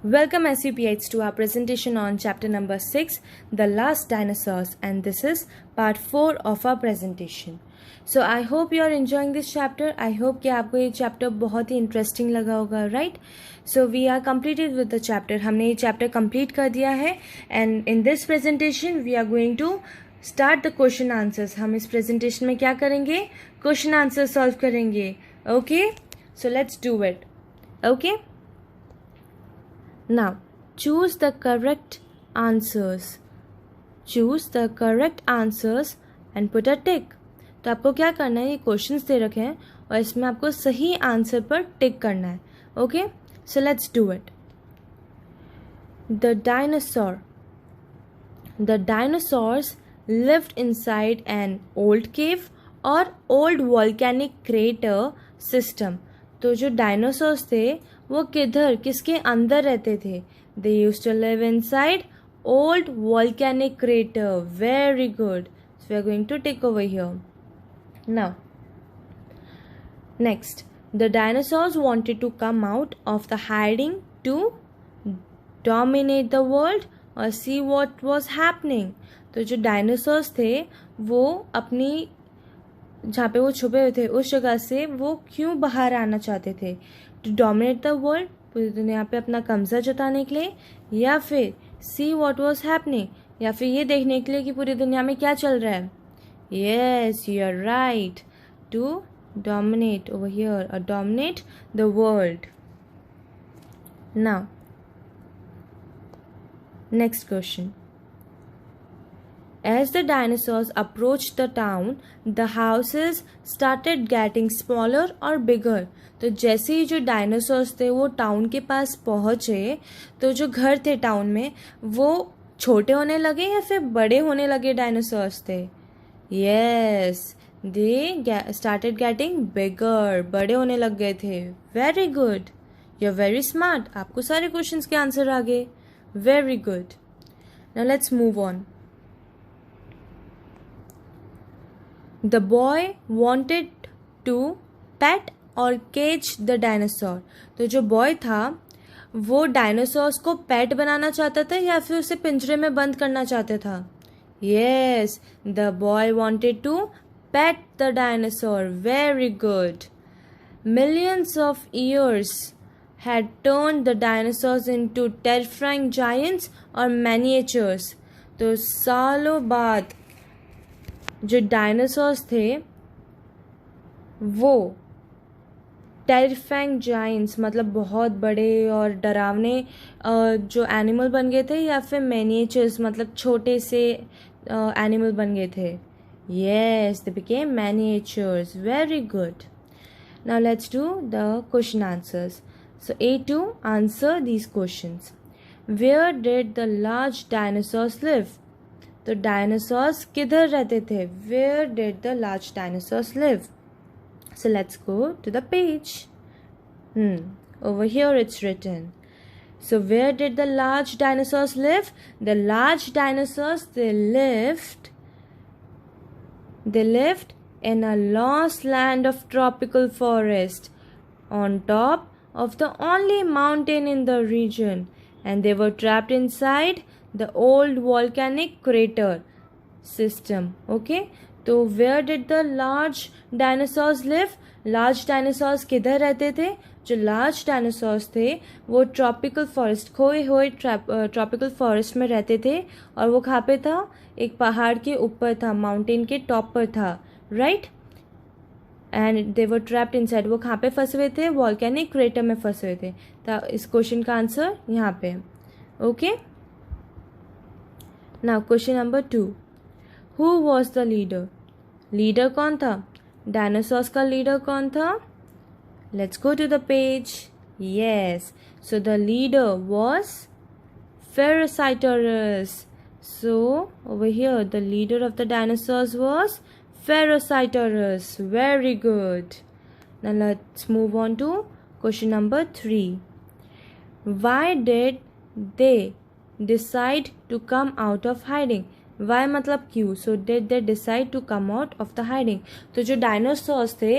Welcome SUPH to our presentation on chapter number 6, The Last Dinosaurs, and this is part 4 of our presentation. So I hope you are enjoying this chapter. I hope कि आपको ये chapter बहुत ही interesting लगा होगा, right? So we are completed with the chapter. हमने ये chapter complete कर दिया है and in this presentation we are going to start the question answers. हम इस presentation में क्या करेंगे? Question answers solve करेंगे. Okay? So let's do it. Okay? Now, choose the correct answers. Choose the correct answers and put a tick. तो आपको क्या करना है, ये क्वेश्चंस दे रखे हैं और इसमें आपको सही आंसर पर टिक करना है. Okay, so let's do it. The dinosaurs lived inside an old cave और old volcanic crater system. तो जो डायनासोर्स थे वो किसके अंदर रहते थे? They used to live inside old volcanic crater. Very good. So we are going to take over here. Now next, the dinosaurs wanted to come out of the hiding to dominate the world और see what was happening. तो जो dinosaurs थे वो अपनी जहाँ पे वो छुपे हुए थे उस जगह से वो क्यों बाहर आना चाहते थे? टू डोमिनेट द वर्ल्ड, पूरी दुनिया पे अपना कब्जा जताने के लिए, या फिर सी व्हाट वाज हैपनिंग, या फिर ये देखने के लिए कि पूरी दुनिया में क्या चल रहा है. Yes, you are right. To dominate over here और dominate the world. Now next question. As the dinosaurs approached the town, the houses started getting smaller or bigger. तो जैसे ही जो डायनासोर्स थे वो टाउन के पास पहुँचे तो जो घर थे टाउन में वो छोटे होने लगे या फिर बड़े होने लगे डायनासोर्स थे? Yes, they started getting bigger. बड़े होने लग गए थे. Very good. You are very smart. आपको सारे क्वेश्चंस के आंसर आ गए. Very good. Now let's move on. The boy wanted to pet or cage the dinosaur. तो जो बॉय था वो डायनासोर्स को पेट बनाना चाहता था या फिर उसे पिंजरे में बंद करना चाहता था? Yes, the boy wanted to pet the dinosaur. Very good. Millions of years had turned the dinosaurs into terrifying giants or miniatures. तो सालों बाद जो डायनासोर्स थे वो टेरिफाइंग जाइंट्स मतलब बहुत बड़े और डरावने जो एनिमल बन गए थे, या फिर मैनिएचर्स मतलब छोटे से एनिमल बन गए थे? Yes, they became miniatures. Very good. Now let's do the question answers. So A to answer these questions. Where did the large dinosaurs live? तो डायनासोर्स किधर रहते थे? Where did the large dinosaurs live? So let's go to the page. Over here it's written. So where did the large dinosaurs live? The large dinosaurs they lived in a lost land of tropical forest on top of the only mountain in the region, and they were trapped inside the old volcanic crater system. Okay, तो where did the large dinosaurs live? large dinosaurs किधर रहते थे? जो large dinosaurs थे वो tropical forest, खोए हुए tropical forest में रहते थे. और वो कहाँ पे था? एक पहाड़ के ऊपर था, माउंटेन के टॉप पर था. Right. And they were trapped inside. वो कहाँ पे फंसे हुए थे? वॉल्केनिक क्रेटर में फंसे हुए थे. तो इस क्वेश्चन का आंसर यहाँ पे. Okay. Now question number 2. Who was the leader? Leader कौन था? डायनासोर्स का लीडर कौन था? Let's go to the page. Yes, so the leader was Ferocitosaurus. So over here the leader of the dinosaurs was Ferocitosaurus. Very good. Now let's move on to question number 3. Why did they decide to come out of hiding? Why मतलब क्यों? So did they decide to come out of the hiding? तो जो dinosaurs थे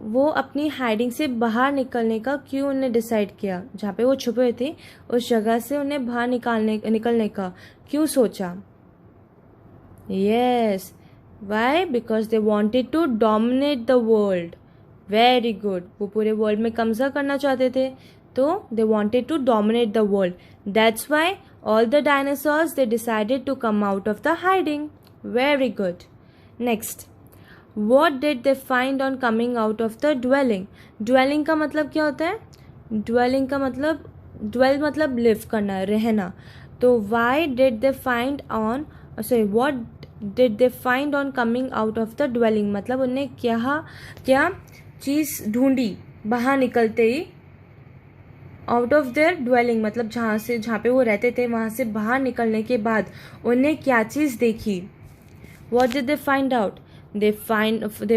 वो अपनी hiding से बाहर निकलने का क्यों उन्हें डिसाइड किया, जहाँ पे वो छुपे हुए थे उस जगह से उन्हें बाहर निकलने का क्यों सोचा? Yes, why? Because they wanted to dominate the world. Very good, वो पूरे वर्ल्ड में कब्जा करना चाहते थे, तो they wanted to dominate the world, that's why all the dinosaurs they decided to come out of the hiding. Very good. Next, what did they find on coming out of the dwelling? Dwelling का मतलब क्या होता है? Dwelling का मतलब dwell मतलब live करना, रहना. तो why did they find on, sorry, what did they find on coming out of the dwelling? मतलब उन्हें क्या चीज़ ढूंढी बाहर निकलते ही? आउट ऑफ देयर ड्वेलिंग मतलब जहाँ पे वो रहते थे वहाँ से बाहर निकलने के बाद उन्हें क्या चीज़ देखी? What did they find out? They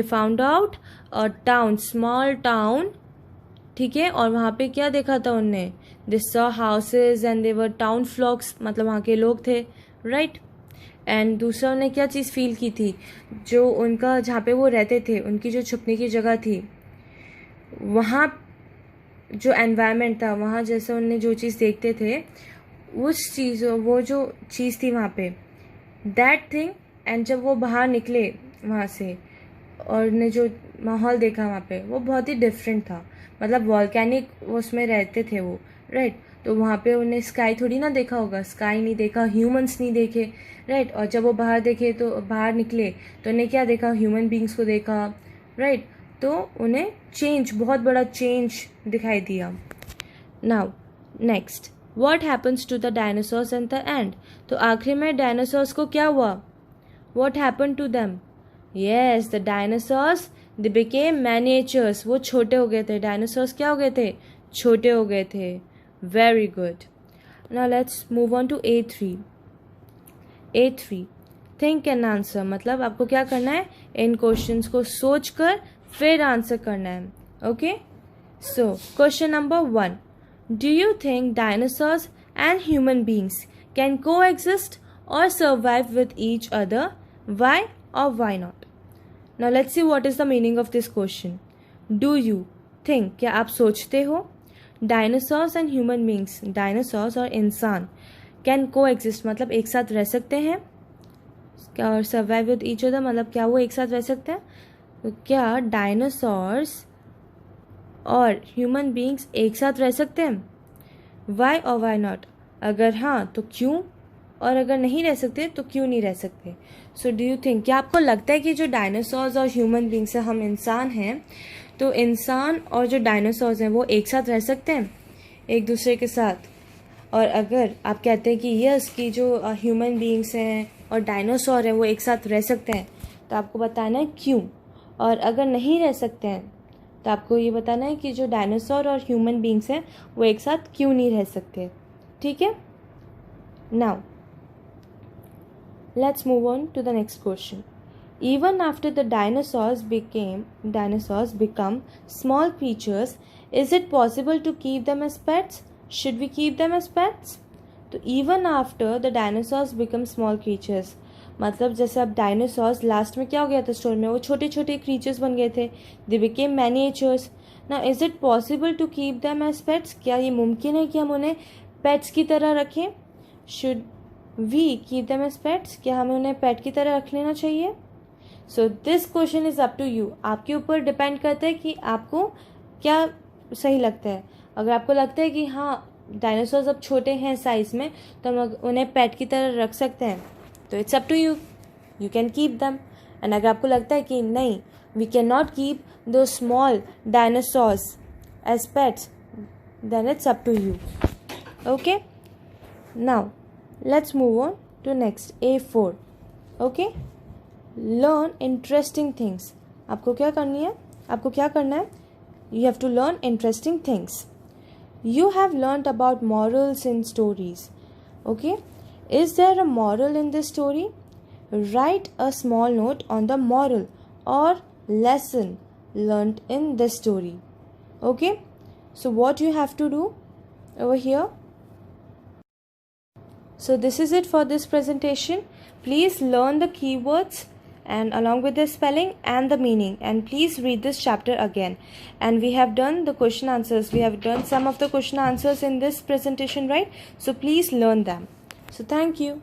found out a town, small town, ठीक है। और वहाँ पे क्या देखा था उनने? They saw houses and they were town flocks, मतलब वहाँ के लोग थे, राइट। एंड दूसरा उन्हें क्या चीज़ फील की थी? जो उनका जहाँ पे वो रहते थे, उनकी जो छुपने की जगह थी, वहाँ जो एनवायरनमेंट था, वहाँ जैसे उनने जो चीज़ देखते थे, उस चीज़, वो जो चीज़ थी वहाँ पे, दैट थिंग। एंड जब वो बाहर निकले वहाँ से और ने जो माहौल देखा वहाँ पे, वो बहुत ही डिफरेंट था। मतलब वॉल्केनिक उसमें रहते थे वो, राइट। तो वहाँ पे उन्हें स्काई थोड़ी ना देखा होगा, स्काई नहीं देखा, ह्यूमंस नहीं देखे, राइट। और जब वो बाहर देखे तो बाहर निकले तो उन्हें क्या देखा? ह्यूमन बींग्स को देखा, राइट। तो उन्हें चेंज, बहुत बड़ा चेंज दिखाई दिया। Now next, what happens to the dinosaurs at the end? तो आखिर में डायनासोर्स को क्या हुआ? What happen to them? Yes, the dinosaurs they became miniatures, वो छोटे हो गए थे। डायनासोर्स क्या हो गए थे? छोटे हो गए थे। Very good. Now let's move on to A3। A3, think and answer, मतलब आपको क्या करना है? इन क्वेश्चंस को सोच कर फिर आंसर करना है, okay. So question number 1, do you think dinosaurs and human beings can coexist or survive with each other? Why or why not? Now let's see what is the meaning of this question. Do you think, क्या आप सोचते हो, dinosaurs and human beings, dinosaurs और इंसान, can को exist मतलब एक साथ रह सकते हैं, क्या, और सर्वाइव विद ईच अदर मतलब क्या वो एक साथ रह सकते हैं? तो क्या डायनासोर्स और ह्यूमन बींग्स एक साथ रह सकते हैं? Y or why not? अगर हाँ तो क्यों, और अगर नहीं रह सकते तो क्यों नहीं रह सकते? सो डू यू थिंक, क्या आपको लगता है कि जो डायनासोर्स और ह्यूमन बींग्स हैं, हम इंसान हैं, तो इंसान और जो डायनासोर्स हैं वो एक साथ रह सकते हैं एक दूसरे के साथ? और अगर आप कहते हैं कि यस, कि जो ह्यूमन बींग्स हैं और डायनासोर हैं वो एक साथ रह सकते हैं, तो आपको बताना है क्यों। और अगर नहीं रह सकते हैं तो आपको ये बताना है कि जो डायनासोर और ह्यूमन बींग्स हैं वो एक साथ क्यों नहीं रह सकते, ठीक है। Now let's move on to the next question. Even after the dinosaurs become small creatures, is it possible to keep them as pets? Should we keep them as pets? तो even after the dinosaurs become small creatures, मतलब जैसे अब dinosaurs last में क्या हो गया था story में, वो छोटे छोटे क्रीचर्स बन गए थे, दे बिकेम मैनिएचर्स। ना is it possible to keep them as pets? क्या ये मुमकिन है कि हम उन्हें पेट्स की तरह रखें? Should we keep them as pets? क्या हमें उन्हें पेट की तरह रख लेना चाहिए? So this question is up to you, आपके ऊपर डिपेंड करता है कि आपको क्या सही लगता है। अगर आपको लगता है कि हाँ डायनासोर्स अब छोटे हैं साइज में, तो हम उन्हें पेट की तरह रख सकते हैं, तो it's up to you, you can keep them. And अगर आपको लगता है कि नहीं, वी कैन नॉट कीप दो small dinosaurs as pets, then it's up to you, okay. Now let's move on to next A4, okay. Learn interesting things, आपको क्या करनी है, आपको क्या करना है? You have to learn interesting things. You have learned about morals in stories, okay. Is there a moral in this story? Write a small note on the moral और lesson learned in this story, okay. So what you have to do over here? So this is it for this presentation. Please learn the keywords and along with the spelling and the meaning. And please read this chapter again. And we have done the question answers. We have done some of the question answers in this presentation, right? So please learn them. So thank you.